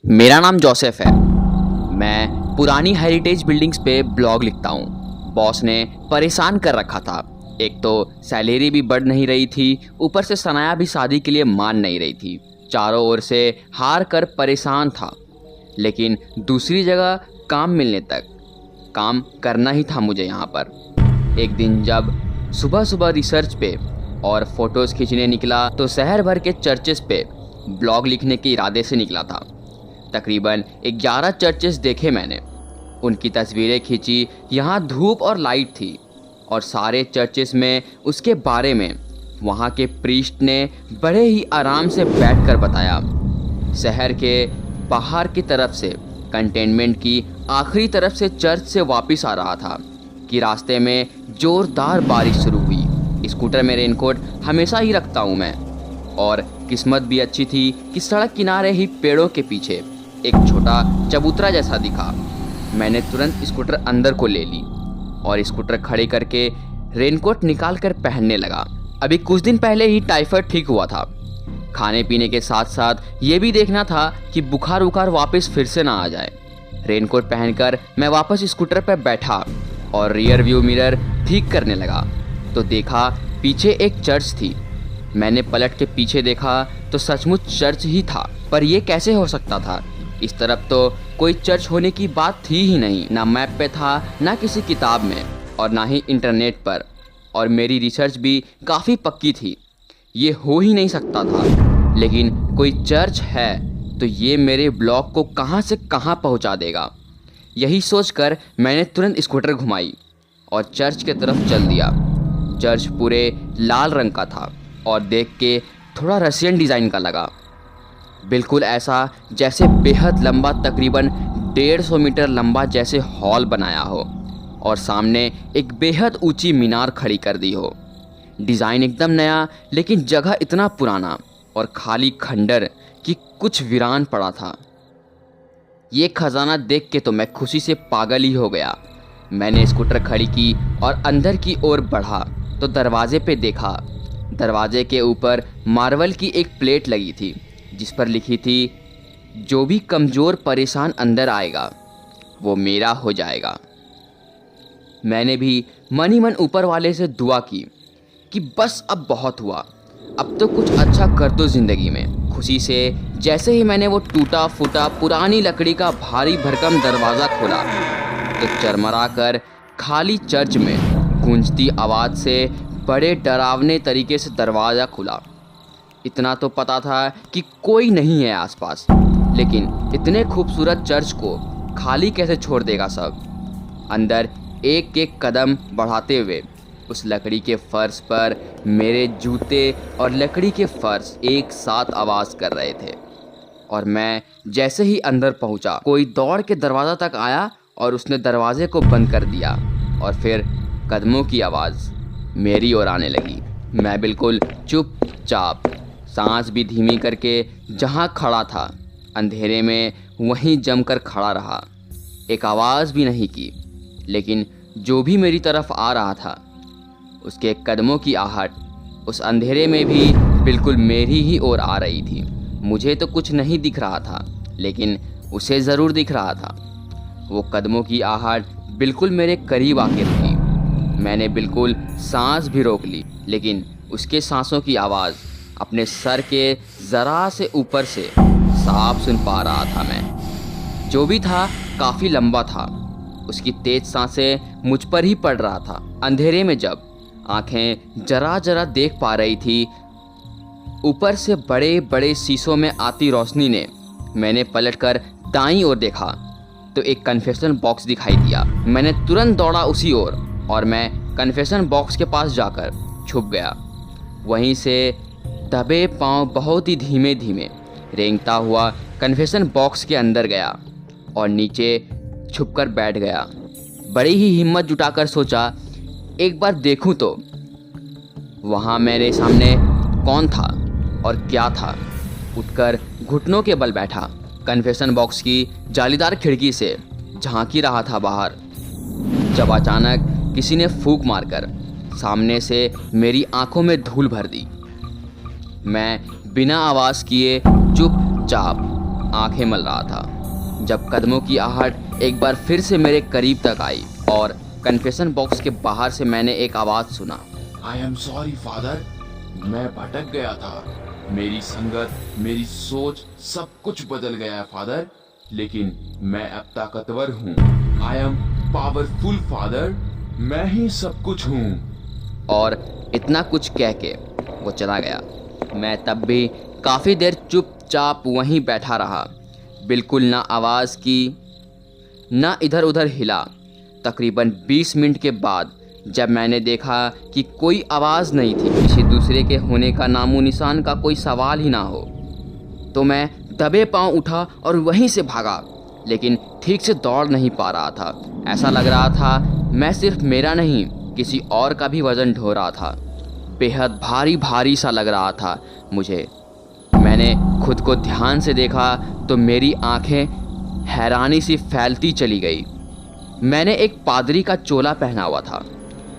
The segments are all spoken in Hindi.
मेरा नाम जोसेफ है। मैं पुरानी हेरिटेज बिल्डिंग्स पे ब्लॉग लिखता हूँ। बॉस ने परेशान कर रखा था। एक तो सैलरी भी बढ़ नहीं रही थी, ऊपर से सनाया भी शादी के लिए मान नहीं रही थी। चारों ओर से हार कर परेशान था, लेकिन दूसरी जगह काम मिलने तक काम करना ही था मुझे यहाँ पर। एक दिन जब सुबह सुबह रिसर्च पे और फोटोज़ खींचने निकला तो शहर भर के चर्चेस पे ब्लॉग लिखने के इरादे से निकला था। तकरीबन 11 चर्चेस देखे मैंने, उनकी तस्वीरें खींची। यहाँ धूप और लाइट थी और सारे चर्चेस में उसके बारे में वहाँ के प्रीस्ट ने बड़े ही आराम से बैठकर बताया। शहर के बाहर की तरफ से कंटेनमेंट की आखिरी तरफ से चर्च से वापस आ रहा था कि रास्ते में ज़ोरदार बारिश शुरू हुई। स्कूटर में रेनकोट हमेशा ही रखता हूँ मैं, और किस्मत भी अच्छी थी कि सड़क किनारे ही पेड़ों के पीछे एक छोटा चबूतरा जैसा दिखा। मैंने तुरंत स्कूटर अंदर को ले ली और स्कूटर खड़े करके रेनकोट निकाल कर पहनने लगा। अभी कुछ दिन पहले ही टाइफाइड ठीक हुआ था। खाने पीने के साथ साथ ये भी देखना था कि बुखार उखार वापस फिर से ना आ जाए। रेनकोट पहनकर मैं वापस स्कूटर पर बैठा और रियर व्यू मिरर ठीक करने लगा तो देखा पीछे एक चर्च थी। मैंने पलट के पीछे देखा तो सचमुच चर्च ही था, पर यह कैसे हो सकता था? इस तरफ तो कोई चर्च होने की बात थी ही नहीं, ना मैप पे था, ना किसी किताब में, और ना ही इंटरनेट पर। और मेरी रिसर्च भी काफ़ी पक्की थी, ये हो ही नहीं सकता था। लेकिन कोई चर्च है तो ये मेरे ब्लॉग को कहाँ से कहाँ पहुँचा देगा। यही सोचकर मैंने तुरंत स्कूटर घुमाई और चर्च की तरफ चल दिया। चर्च पूरे लाल रंग का था और देख के थोड़ा रशियन डिज़ाइन का लगा, बिल्कुल ऐसा जैसे बेहद लंबा, तकरीबन 150 मीटर लंबा जैसे हॉल बनाया हो और सामने एक बेहद ऊंची मीनार खड़ी कर दी हो। डिज़ाइन एकदम नया, लेकिन जगह इतना पुराना और खाली खंडर कि कुछ वीरान पड़ा था। ये खजाना देख के तो मैं खुशी से पागल ही हो गया। मैंने स्कूटर खड़ी की और अंदर की ओर बढ़ा तो दरवाजे पे देखा। दरवाजे के ऊपर मार्बल की एक प्लेट लगी थी जिस पर लिखी थी, जो भी कमज़ोर परेशान अंदर आएगा वो मेरा हो जाएगा। मैंने भी मन ही मन ऊपर वाले से दुआ की कि बस अब बहुत हुआ, अब तो कुछ अच्छा कर दो ज़िंदगी में। खुशी से जैसे ही मैंने वो टूटा फूटा पुरानी लकड़ी का भारी भरकम दरवाज़ा खोला तो चरमरा कर खाली चर्च में गूंजती आवाज़ से बड़े डरावने तरीके से दरवाज़ा खुला। इतना तो पता था कि कोई नहीं है आसपास, लेकिन इतने खूबसूरत चर्च को खाली कैसे छोड़ देगा सब। अंदर एक एक कदम बढ़ाते हुए उस लकड़ी के फर्श पर मेरे जूते और लकड़ी के फर्श एक साथ आवाज़ कर रहे थे। और मैं जैसे ही अंदर पहुंचा, कोई दौड़ के दरवाज़ा तक आया और उसने दरवाजे को बंद कर दिया और फिर कदमों की आवाज़ मेरी ओर आने लगी। मैं बिल्कुल चुपचाप, सांस भी धीमी करके जहाँ खड़ा था अंधेरे में वहीं जमकर खड़ा रहा। एक आवाज़ भी नहीं की, लेकिन जो भी मेरी तरफ आ रहा था उसके कदमों की आहट उस अंधेरे में भी बिल्कुल मेरी ही ओर आ रही थी। मुझे तो कुछ नहीं दिख रहा था, लेकिन उसे ज़रूर दिख रहा था। वो कदमों की आहट बिल्कुल मेरे करीब आके रुकी। मैंने बिल्कुल सांस भी रोक ली, लेकिन उसके सांसों की आवाज़ अपने सर के ज़रा से ऊपर से साफ सुन पा रहा था मैं। जो भी था काफ़ी लंबा था, उसकी तेज सांसें मुझ पर ही पड़ रहा था। अंधेरे में जब आंखें जरा जरा देख पा रही थी, ऊपर से बड़े बड़े शीशों में आती रोशनी ने मैंने पलटकर दाईं ओर देखा तो एक कन्फेशन बॉक्स दिखाई दिया। मैंने तुरंत दौड़ा उसी ओर और मैं कन्फेशन बॉक्स के पास जाकर छुप गया। वहीं से दबे पांव बहुत ही धीमे धीमे रेंगता हुआ कन्फेशन बॉक्स के अंदर गया और नीचे छुपकर बैठ गया। बड़ी ही हिम्मत जुटाकर सोचा एक बार देखूं तो वहाँ मेरे सामने कौन था और क्या था। उठकर घुटनों के बल बैठा। कन्फेशन बॉक्स की जालीदार खिड़की से झांकी रहा था बाहर, जब अचानक किसी ने फूंक मारकर सामने से मेरी आंखों में धूल भर दी। मैं बिना आवाज़ किए चुपचाप आंखें मल रहा था जब कदमों की आहट एक बार फिर से मेरे करीब तक आई और कन्फेशन बॉक्स के बाहर से मैंने एक आवाज़ सुना। आई एम सॉरी फादर, मैं भटक गया था। मेरी संगत, मेरी सोच, सब कुछ बदल गया है फादर, लेकिन मैं अब ताकतवर हूँ। आई एम पावरफुल फादर, मैं ही सब कुछ हूँ। और इतना कुछ कह के वो चला गया। मैं तब भी काफ़ी देर चुपचाप वहीं बैठा रहा, बिल्कुल ना आवाज़ की, ना इधर उधर हिला। तकरीबन 20 मिनट के बाद जब मैंने देखा कि कोई आवाज़ नहीं थी, किसी दूसरे के होने का नामो निशान का कोई सवाल ही ना हो, तो मैं दबे पांव उठा और वहीं से भागा। लेकिन ठीक से दौड़ नहीं पा रहा था। ऐसा लग रहा था मैं सिर्फ मेरा नहीं, किसी और का भी वज़न ढो रहा था। बेहद भारी भारी सा लग रहा था मुझे। मैंने खुद को ध्यान से देखा तो मेरी आंखें हैरानी से फैलती चली गई। मैंने एक पादरी का चोला पहना हुआ था।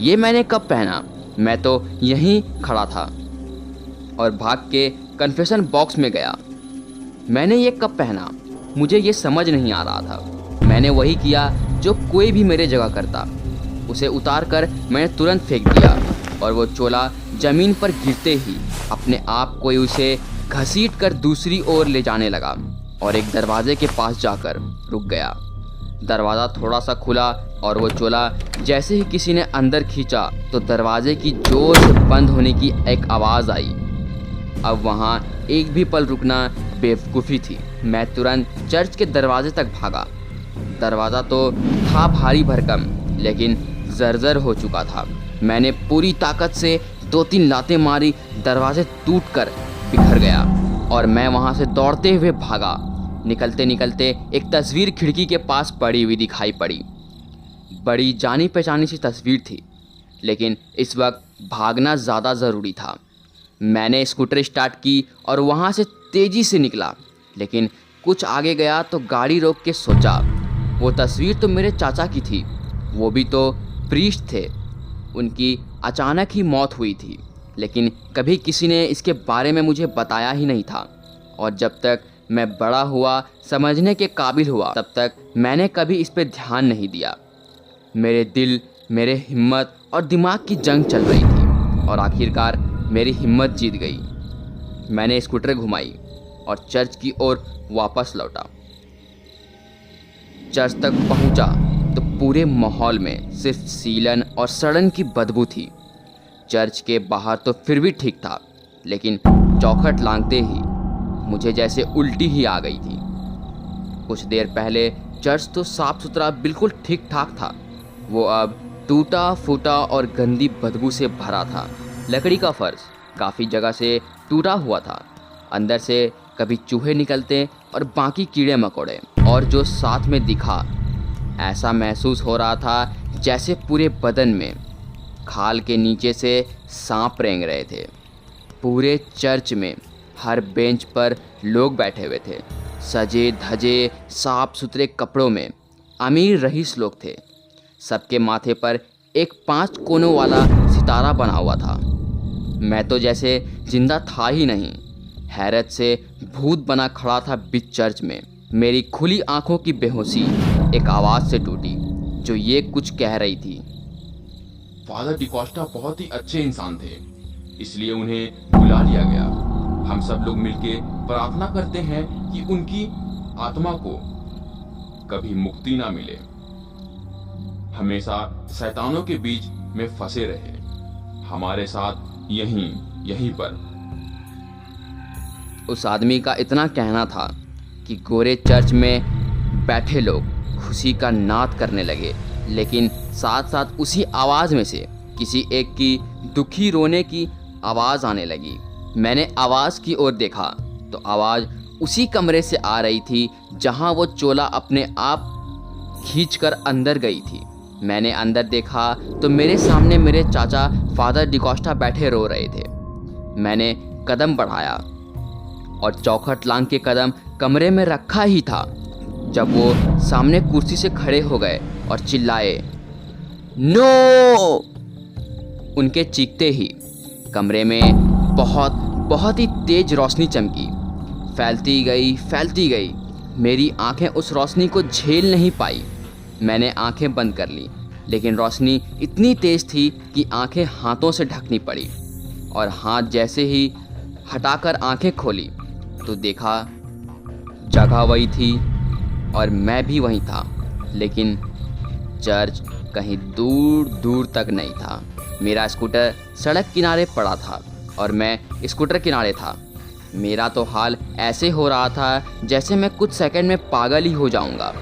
ये मैंने कब पहना? मैं तो यहीं खड़ा था और भाग के कन्फेशन बॉक्स में गया। मैंने ये कब पहना? मुझे ये समझ नहीं आ रहा था। मैंने वही किया जो कोई भी मेरे जगह करता। उसे उतार कर मैंने तुरंत फेंक दिया और वो चोला ज़मीन पर गिरते ही अपने आप कोई उसे घसीट कर दूसरी ओर ले जाने लगा और एक दरवाजे के पास जाकर रुक गया। दरवाज़ा थोड़ा सा खुला और वो चोला जैसे ही किसी ने अंदर खींचा तो दरवाजे की जोर से बंद होने की एक आवाज़ आई। अब वहाँ एक भी पल रुकना बेवकूफ़ी थी। मैं तुरंत चर्च के दरवाजे तक भागा। दरवाज़ा तो था भारी भरकम, लेकिन जर्जर हो चुका था। मैंने पूरी ताकत से 2-3 लातें मारी, दरवाजे टूटकर बिखर गया और मैं वहाँ से दौड़ते हुए भागा। निकलते निकलते एक तस्वीर खिड़की के पास पड़ी हुई दिखाई पड़ी। बड़ी जानी पहचानी सी तस्वीर थी, लेकिन इस वक्त भागना ज़्यादा ज़रूरी था। मैंने स्कूटर स्टार्ट की और वहाँ से तेज़ी से निकला, लेकिन कुछ आगे गया तो गाड़ी रोक के सोचा, वो तस्वीर तो मेरे चाचा की थी। वो भी तो प्रीस्ट थे। उनकी अचानक ही मौत हुई थी, लेकिन कभी किसी ने इसके बारे में मुझे बताया ही नहीं था। और जब तक मैं बड़ा हुआ, समझने के काबिल हुआ, तब तक मैंने कभी इस पे ध्यान नहीं दिया। मेरे दिल, मेरे हिम्मत और दिमाग की जंग चल रही थी और आखिरकार मेरी हिम्मत जीत गई। मैंने स्कूटर घुमाई और चर्च की ओर वापस लौटा। चर्च तक पहुंचा तो पूरे माहौल में सिर्फ सीलन और सड़न की बदबू थी। चर्च के बाहर तो फिर भी ठीक था, लेकिन चौखट लांघते ही मुझे जैसे उल्टी ही आ गई थी। कुछ देर पहले चर्च तो साफ सुथरा बिल्कुल ठीक ठाक था, वो अब टूटा फूटा और गंदी बदबू से भरा था। लकड़ी का फर्श काफ़ी जगह से टूटा हुआ था। अंदर से कभी चूहे निकलते और बाकी कीड़े मकोड़े, और जो साथ में दिखा, ऐसा महसूस हो रहा था जैसे पूरे बदन में खाल के नीचे से सांप रेंग रहे थे। पूरे चर्च में हर बेंच पर लोग बैठे हुए थे, सजे धजे साफ सुथरे कपड़ों में अमीर रईस लोग थे। सबके माथे पर एक 5 कोनों वाला सितारा बना हुआ था। मैं तो जैसे जिंदा था ही नहीं, हैरत से भूत बना खड़ा था बीच चर्च में। मेरी खुली आंखों की बेहोशी एक आवाज़ से टूटी जो ये कुछ कह रही थी। फादर डिकोस्टा बहुत ही अच्छे इंसान थे, इसलिए उन्हें बुला लिया गया। हम सब लोग मिलके प्रार्थना करते हैं कि उनकी आत्मा को कभी मुक्ति ना मिले, हमेशा शैतानों के बीच में फंसे रहे, हमारे साथ यहीं पर। उस आदमी का इतना कहना था कि गोरे चर्च में बैठे लोग खुशी का नाद करने लगे, लेकिन साथ साथ उसी आवाज़ में से किसी एक की दुखी रोने की आवाज़ आने लगी। मैंने आवाज़ की ओर देखा तो आवाज़ उसी कमरे से आ रही थी जहां वो चोला अपने आप खींचकर अंदर गई थी। मैंने अंदर देखा तो मेरे सामने मेरे चाचा फादर डिकोस्टा बैठे रो रहे थे। मैंने कदम बढ़ाया और चौखट लांघ के कदम कमरे में रखा ही था जब वो सामने कुर्सी से खड़े हो गए और चिल्लाए, नो! उनके चीखते ही कमरे में बहुत ही तेज रोशनी चमकी, फैलती गई मेरी आंखें उस रोशनी को झेल नहीं पाई। मैंने आंखें बंद कर ली, लेकिन रोशनी इतनी तेज थी कि आंखें हाथों से ढकनी पड़ी। और हाथ जैसे ही हटाकर आंखें खोली तो देखा जगह वही थी और मैं भी वहीं था, लेकिन चर्च कहीं दूर दूर तक नहीं था। मेरा स्कूटर सड़क किनारे पड़ा था और मैं स्कूटर किनारे था। मेरा तो हाल ऐसे हो रहा था जैसे मैं कुछ सेकंड में पागल ही हो जाऊंगा।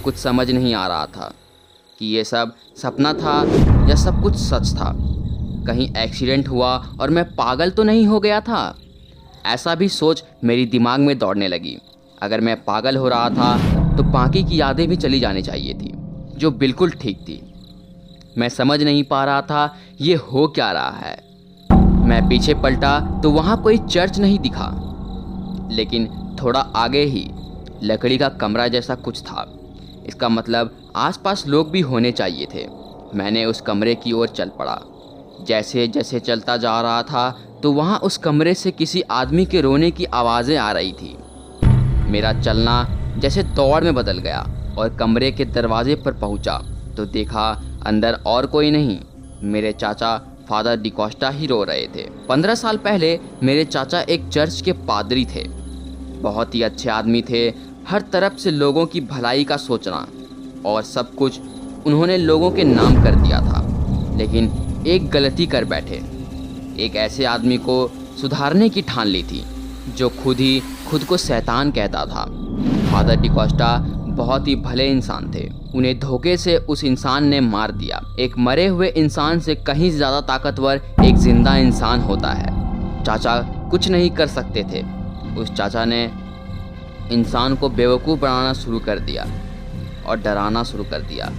कुछ समझ नहीं आ रहा था कि ये सब सपना था या सब कुछ सच था। कहीं एक्सीडेंट हुआ और मैं पागल तो नहीं हो गया था। ऐसा भी सोच मेरी दिमाग में दौड़ने लगी। अगर मैं पागल हो रहा था तो बाकी की यादें भी चली जानी चाहिए थी, जो बिल्कुल ठीक थी। मैं समझ नहीं पा रहा था ये हो क्या रहा है। मैं पीछे पलटा तो वहाँ कोई चर्च नहीं दिखा, लेकिन थोड़ा आगे ही लकड़ी का कमरा जैसा कुछ था। इसका मतलब आसपास लोग भी होने चाहिए थे। मैंने उस कमरे की ओर चल पड़ा। जैसे जैसे चलता जा रहा था तो वहाँ उस कमरे से किसी आदमी के रोने की आवाज़ें आ रही थी। मेरा चलना जैसे दौड़ में बदल गया और कमरे के दरवाजे पर पहुँचा तो देखा अंदर और कोई नहीं, मेरे चाचा फादर डिकोस्टा ही रो रहे थे। 15 साल पहले मेरे चाचा एक चर्च के पादरी थे। बहुत ही अच्छे आदमी थे, हर तरफ से लोगों की भलाई का सोचना और सब कुछ उन्होंने लोगों के नाम कर दिया था। लेकिन एक गलती कर बैठे। एक ऐसे आदमी को सुधारने की ठान ली थी जो खुद को शैतान कहता था। फादर डिकोस्टा बहुत ही भले इंसान थे। उन्हें धोखे से उस इंसान ने मार दिया। एक मरे हुए इंसान से कहीं ज़्यादा ताकतवर एक जिंदा इंसान होता है। चाचा कुछ नहीं कर सकते थे। उस चाचा ने इंसान को बेवकूफ़ बनाना शुरू कर दिया और डराना शुरू कर दिया।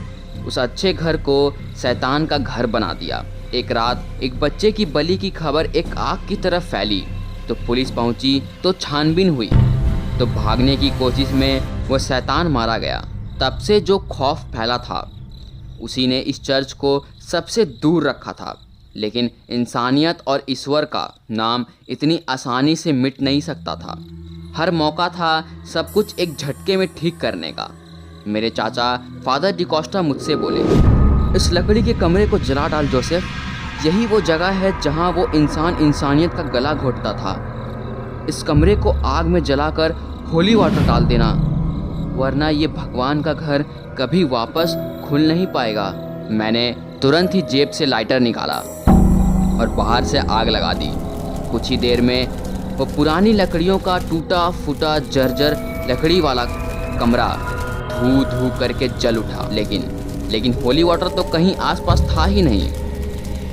उस अच्छे घर को शैतान का घर बना दिया। एक रात एक बच्चे की बलि की खबर एक आग की तरफ फैली तो पुलिस पहुंची तो छानबीन हुई तो भागने की कोशिश में वो शैतान मारा गया। तब से जो खौफ फैला था उसी ने इस चर्च को सबसे दूर रखा था। लेकिन इंसानियत और ईश्वर का नाम इतनी आसानी से मिट नहीं सकता था। हर मौका था सब कुछ एक झटके में ठीक करने का। मेरे चाचा फादर डिकोस्टा मुझसे बोले, इस लकड़ी के कमरे को जला डाल जोसेफ, यही वो जगह है जहां वो इंसान इंसानियत का गला घोटता था। इस कमरे को आग में जलाकर होली वाटर डाल देना, वरना ये भगवान का घर कभी वापस खुल नहीं पाएगा। मैंने तुरंत ही जेब से लाइटर निकाला और बाहर से आग लगा दी। कुछ ही देर में वो पुरानी लकड़ियों का टूटा फूटा जर्जर लकड़ी वाला कमरा धू धू करके जल उठा। लेकिन होली वाटर तो कहीं आसपास था ही नहीं।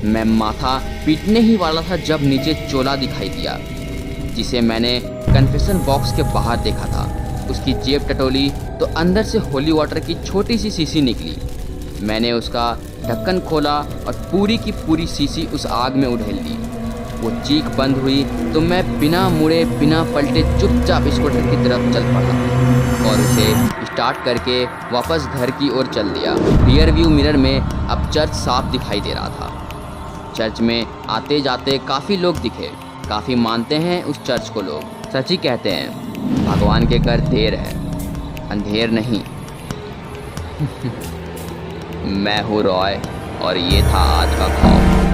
मैं माथा पीटने ही वाला था जब नीचे चोला दिखाई दिया, जिसे मैंने कन्फेशन बॉक्स के बाहर देखा था। उसकी जेब टटोली तो अंदर से होली वाटर की छोटी सी शीशी निकली। मैंने उसका ढक्कन खोला और पूरी की पूरी शीशी उस आग में उड़ेल दी। वो चीख बंद हुई तो मैं बिना मुड़े बिना पलटे चुपचाप स्कूटर की तरफ चल पड़ा और उसे स्टार्ट करके वापस घर की ओर चल दिया। रियर व्यू मिरर में अब चर्च साफ दिखाई दे रहा था। चर्च में आते जाते काफ़ी लोग दिखे। काफ़ी मानते हैं उस चर्च को लोग। सच ही कहते हैं, भगवान के घर देर है, अंधेर नहीं। मैं हूँ रॉय और ये था आज का खौफ।